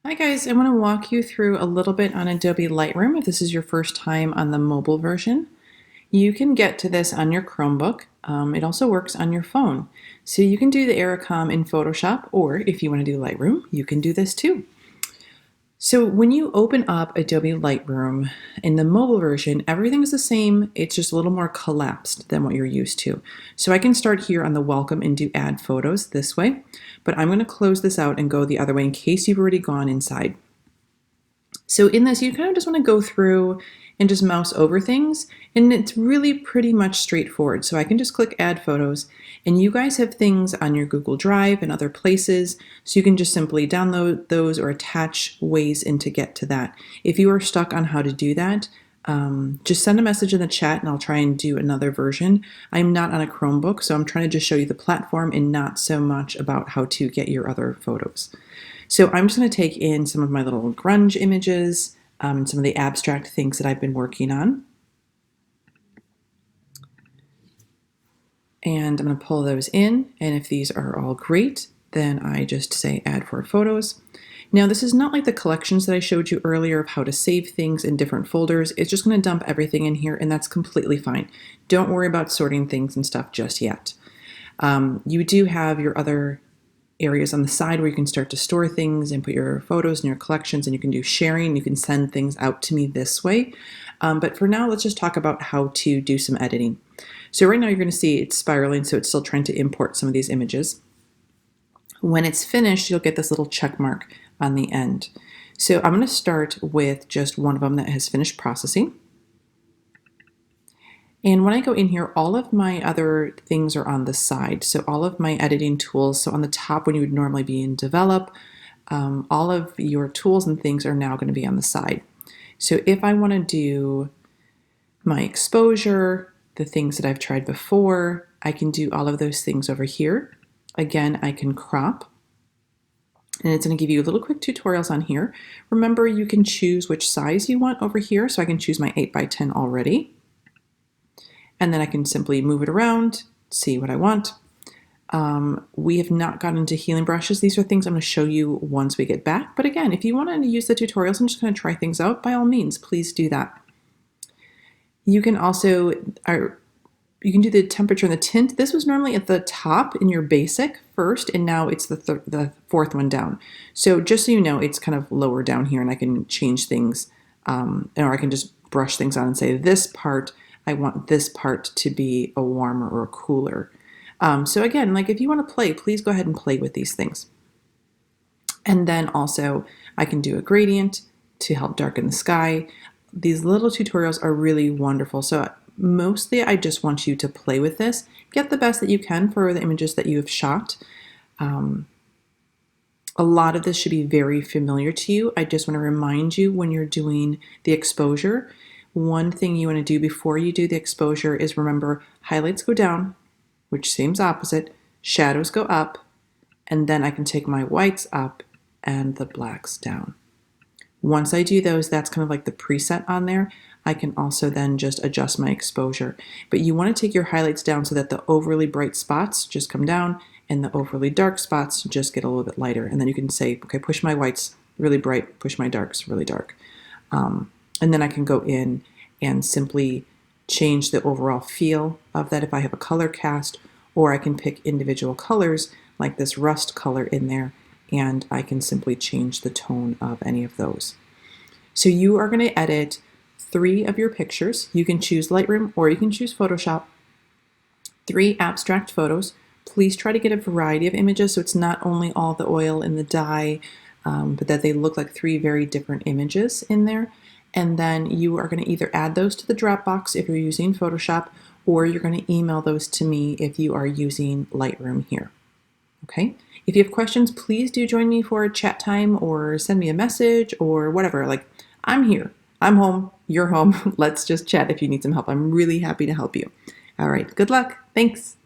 Hi guys, I want to walk you through a little bit on Adobe Lightroom if this is your first time on the mobile version. You can get to this on your Chromebook. It also works on your phone. So you can do the Aerocom in Photoshop, or if you want to do Lightroom, you can do this too. So when you open up Adobe Lightroom in the mobile version, everything is the same. It's just a little more collapsed than what you're used to. So I can start here on the welcome and do add photos this way, but I'm going to close this out and go the other way in case you've already gone inside. So in this, you kind of just want to go through and just mouse over things, and it's really pretty much straightforward. So I can just click add photos, and you guys have things on your Google Drive and other places, so you can just simply download those or attach ways in to get to that. If you are stuck on how to do that, just send a message in the chat and I'll try and do another version. I'm not on a Chromebook, so I'm trying to just show you the platform and not so much about how to get your other photos. So I'm just going to take in some of my little grunge images, and some of the abstract things that I've been working on. And I'm going to pull those in, and if these are all great, then I just say add for photos. Now this is not like the collections that I showed you earlier of how to save things in different folders. It's just going to dump everything in here, and that's completely fine. Don't worry about sorting things and stuff just yet. You do have your other areas on the side where you can start to store things and put your photos and your collections, and you can do sharing. You can send things out to me this way. But for now, let's just talk about how to do some editing. So right now you're going to see it's spiraling, so it's still trying to import some of these images. When it's finished, you'll get this little check mark on the end. So I'm going to start with just one of them that has finished processing. And when I go in here, all of my other things are on the side. So all of my editing tools, so on the top when you would normally be in develop, all of your tools and things are now going to be on the side. So if I want to do my exposure, the things that I've tried before, I can do all of those things over here. Again, I can crop. And it's going to give you little quick tutorials on here. Remember, you can choose which size you want over here. So I can choose my 8x10 already. And then I can simply move it around, see what I want. We have not gotten into healing brushes. These are things I'm going to show you once we get back. But again, if you want to use the tutorials and just kind of try things out, by all means, please do that. You can also, you can do the temperature and the tint. This was normally at the top in your basic first, and now it's the fourth one down. So just so you know, it's kind of lower down here, and I can change things, or I can just brush things on and say this part, I want this part to be a warmer or a cooler. So again, like if you want to play, please go ahead and play with these things. And then also I can do a gradient to help darken the sky. These little tutorials are really wonderful. So mostly I just want you to play with this. Get the best that you can for the images that you have shot. A lot of this should be very familiar to you. I just want to remind you when you're doing the exposure, one thing you want to do before you do the exposure is remember highlights go down, which seems opposite, shadows go up, and then I can take my whites up and the blacks down. Once I do those, that's kind of like the preset on there. I can also then just adjust my exposure. But you want to take your highlights down so that the overly bright spots just come down and the overly dark spots just get a little bit lighter. And then you can say, okay, push my whites really bright, push my darks really dark. And then I can go in and simply change the overall feel of that if I have a color cast, or I can pick individual colors like this rust color in there, and I can simply change the tone of any of those. So you are going to edit 3 of your pictures. You can choose Lightroom or you can choose Photoshop. 3 abstract photos. Please try to get a variety of images so it's not only all the oil and the dye, but that they look like 3 very different images in there. And then you are going to either add those to the Dropbox if you're using Photoshop, or you're going to email those to me if you are using Lightroom here. Okay? If you have questions, please do join me for a chat time or send me a message or whatever. Like, I'm here. I'm home. You're home. Let's just chat if you need some help. I'm really happy to help you. All right. Good luck. Thanks.